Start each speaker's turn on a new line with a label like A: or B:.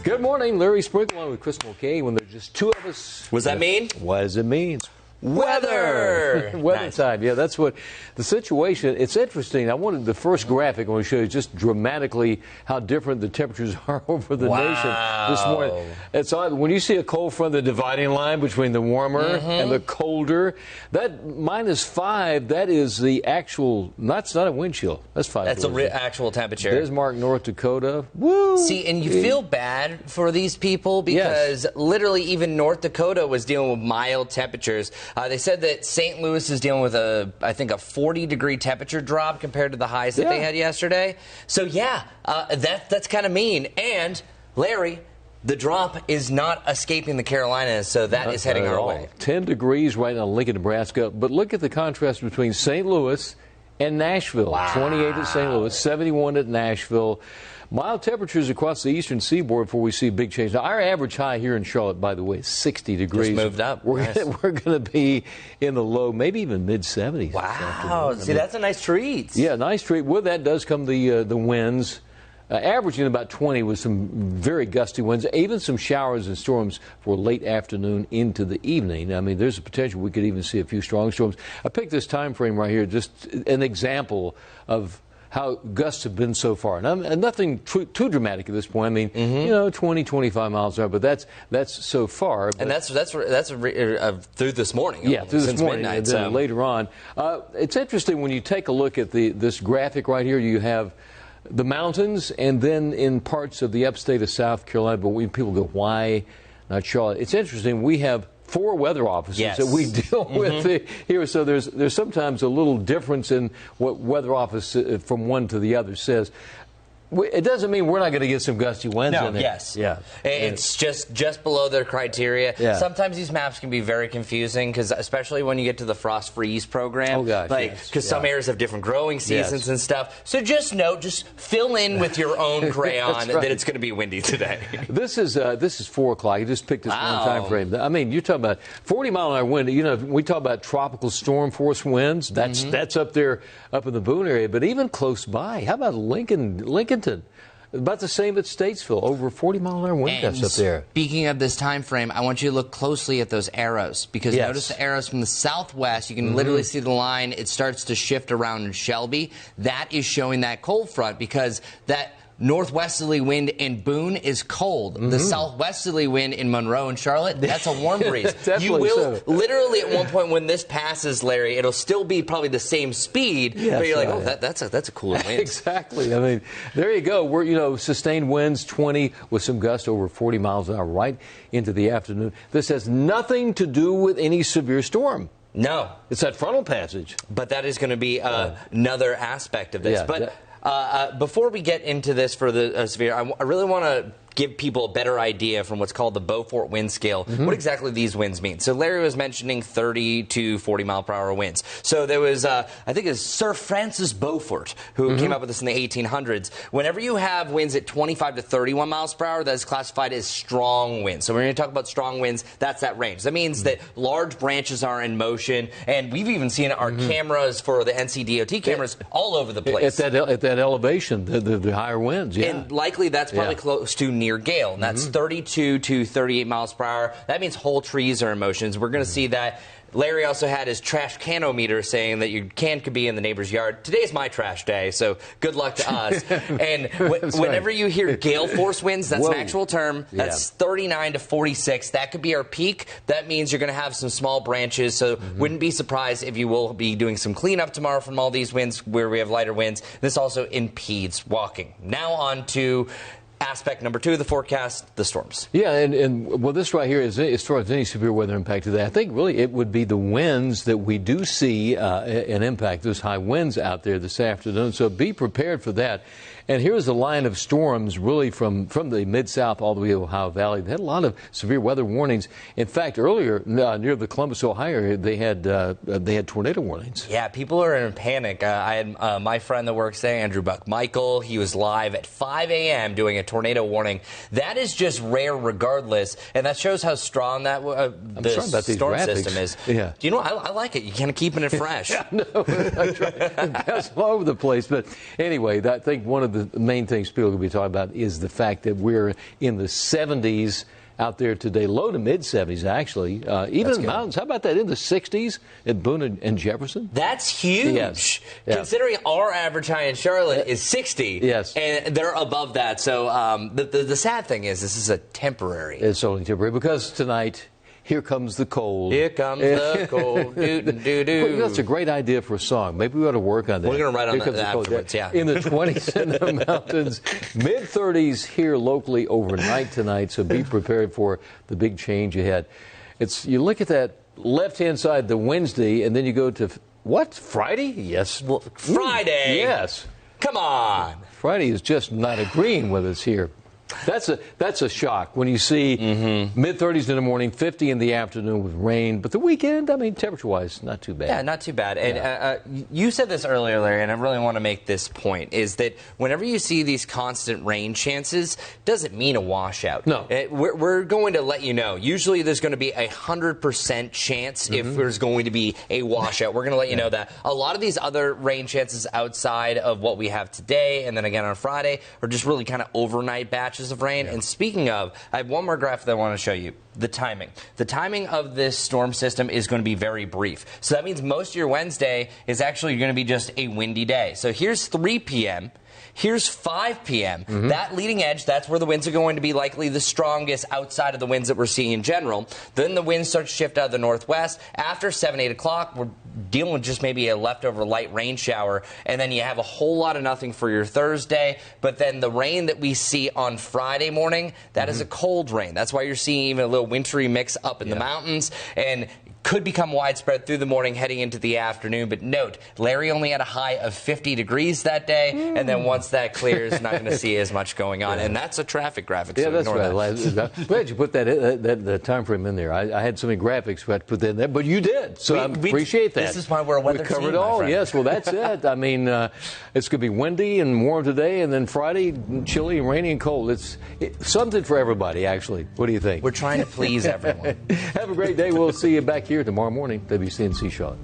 A: Good morning, Larry Sprinkle with Chris Mulcahy. When there's just two of us.
B: What does that mean?
A: What does it mean?
B: Weather.
A: Weather
B: Nice.
A: time. Yeah, that's what the situation. It's interesting. I wanted the first graphic I want to show you just dramatically how different the temperatures are over the nation this morning. It's odd. When you see a cold front, the dividing line between the warmer and the colder, that -5, that is the actual, that's not a wind chill. That's 5.
B: That's actual temperature.
A: There's Mark, North Dakota. Woo!
B: See, and you feel bad for these people because literally even North Dakota was dealing with mild temperatures. They said that St. Louis is dealing with I think a 40-degree temperature drop compared to the highs that they had yesterday. So yeah, that's kind of mean. And Larry, the drop is not escaping the Carolinas, so that is heading our way.
A: 10 degrees right now in Lincoln, Nebraska. But look at the contrast between St. Louis and Nashville. 28 at St. Louis, 71 at Nashville. Mild temperatures across the eastern seaboard before we see a big change. Now, our average high here in Charlotte, by the way, is 60 degrees.
B: Just moved up.
A: We're going to be in the low, maybe even mid-70s.
B: Wow. See, that's a nice treat.
A: Yeah, nice treat. With that does come the winds. Averaging about 20 with some very gusty winds, even some showers and storms for late afternoon into the evening. I mean, there's a potential we could even see a few strong storms. I picked this time frame right here, just an example of how gusts have been so far. And nothing too dramatic at this point. I mean, 20, 25 miles an hour, but that's so far.
B: And that's through this morning.
A: Yeah, through this morning.
B: Midnight,
A: and then later on. It's interesting when you take a look at this graphic right here, you have the mountains, and then in parts of the upstate of South Carolina, but people go, why not Charlotte? It's interesting. We have 4 weather offices that we deal with here, so there's sometimes a little difference in what weather office from one to the other says. It doesn't mean we're not going to get some gusty winds in there.
B: Yes.
A: Yeah.
B: It's just below their criteria.
A: Yeah.
B: Sometimes these maps can be very confusing, because especially when you get to the frost freeze program.
A: Oh, gosh,
B: because some areas have different growing seasons and stuff. So just fill in with your own crayon that it's going to be windy today.
A: This is 4 o'clock. I just picked this one time frame. I mean, you're talking about 40-mile-an-hour wind. You know, we talk about tropical storm force winds. That's up there, up in the Boone area. But even close by, how about Lincolnton? About the same at Statesville, over 40-mile-an-hour wind gusts up there.
B: Speaking of this time frame, I want you to look closely at those arrows, because notice the arrows from the southwest. You can literally see the line. It starts to shift around in Shelby. That is showing that cold front, because that northwesterly wind in Boone is cold. The southwesterly wind in Monroe and Charlotte, that's a warm breeze. You will literally at one point when this passes, Larry, it'll still be probably the same speed, but you're like, oh, that's a cooler wind.
A: Exactly. I mean, there you go. We're sustained winds 20 with some gusts over 40 miles an hour right into the afternoon. This has nothing to do with any severe storm.
B: No.
A: It's that frontal passage.
B: But that is going to be another aspect of this. Before we get into this for the severe, I really want to give people a better idea from what's called the Beaufort wind scale, what exactly these winds mean. So Larry was mentioning 30 to 40 mile per hour winds. So there was, I think it's Sir Francis Beaufort who came up with this in the 1800s. Whenever you have winds at 25 to 31 miles per hour, that is classified as strong winds. So when you talk about strong winds, that's that range. That means that large branches are in motion, and we've even seen our cameras for the NCDOT cameras all over the place.
A: At that elevation, the higher winds,
B: And likely that's probably close to near gale, and that's 32 to 38 miles per hour. That means whole trees are in motion. We're going to see that. Larry also had his trash canometer saying that your can could be in the neighbor's yard. Today's my trash day, so good luck to us. And whenever you hear gale force winds, that's an actual term. That's 39 to 46. That could be our peak. That means you're going to have some small branches, so wouldn't be surprised if you will be doing some cleanup tomorrow from all these winds where we have lighter winds. This also impedes walking. Now on to aspect number 2 of the forecast, the storms.
A: Yeah, and well, this right here is, as far as any severe weather impact today, I think really it would be the winds that we do see an impact, those high winds out there this afternoon. So be prepared for that. And here's the line of storms really from the Mid-South all the way to Ohio Valley. They had a lot of severe weather warnings. In fact, earlier near the Columbus, Ohio area, they had tornado warnings.
B: Yeah, people are in panic. I had my friend that works there, Andrew Buck-Michael. He was live at 5 a.m. doing a tornado warning. That is just rare regardless, and that shows how strong that the storm system is.
A: Yeah.
B: Do you know, I like it. You're kind of keeping it fresh.
A: No, that's right. That's all over the place. But anyway, I think one of the main things people will be talking about is the fact that we're in the 70s out there today, low to mid 70s actually. Even in the mountains, how about that, in the 60s at Boone and Jefferson?
B: That's huge.
A: Yes.
B: Considering our average high in Charlotte is 60.
A: Yes.
B: And they're above that. So the sad thing is this is a temporary.
A: It's only temporary because tonight, here comes the cold.
B: Here comes the cold.
A: Well, that's a great idea for a song. Maybe we ought to work on that.
B: We're going to write on that afterwards, yeah.
A: In the 20s in the mountains, mid-30s here locally overnight tonight, so be prepared for the big change ahead. You look at that left-hand side, the Wednesday, and then you go to, what, Friday? Yes.
B: Well, Friday?
A: Yes.
B: Come on.
A: Friday is just not agreeing with us here. That's a shock when you see mid-30s in the morning, 50 in the afternoon with rain. But the weekend, I mean, temperature-wise, not too bad.
B: Yeah, not too bad. And you said this earlier, Larry, and I really want to make this point, is that whenever you see these constant rain chances, doesn't mean a washout.
A: No.
B: We're going to let you know. Usually there's going to be 100% chance if there's going to be a washout. We're going to let you know that. A lot of these other rain chances outside of what we have today and then again on Friday are just really kind of overnight batches of rain. And speaking of, I have one more graph that I want to show you. The timing. The timing of this storm system is going to be very brief. So that means most of your Wednesday is actually going to be just a windy day. So here's 3 p.m. Here's 5 p.m. That leading edge, that's where the winds are going to be likely the strongest outside of the winds that we're seeing in general. Then the winds start to shift out of the northwest. After 7, 8 o'clock, we're dealing with just maybe a leftover light rain shower. And then you have a whole lot of nothing for your Thursday. But then the rain that we see on Friday morning, that is a cold rain. That's why you're seeing even a little wintry mix up in the mountains. And could become widespread through the morning heading into the afternoon. But note, Larry only had a high of 50 degrees that day, and then once that clears, not going to see as much going on. And that's a traffic graphic.
A: Yeah,
B: so
A: that's right. Glad you put that time frame in there. I had so many graphics we had to put that in there, but you did. So I appreciate that.
B: This is why we're a weather
A: we covered
B: team,
A: it all.
B: my friend.
A: Yes, well, that's it. I mean, it's going to be windy and warm today, and then Friday, chilly and rainy and cold. It's something for everybody, actually. What do you think?
B: We're trying to please everyone.
A: Have a great day. We'll see you back here tomorrow morning, WCNC Charlotte.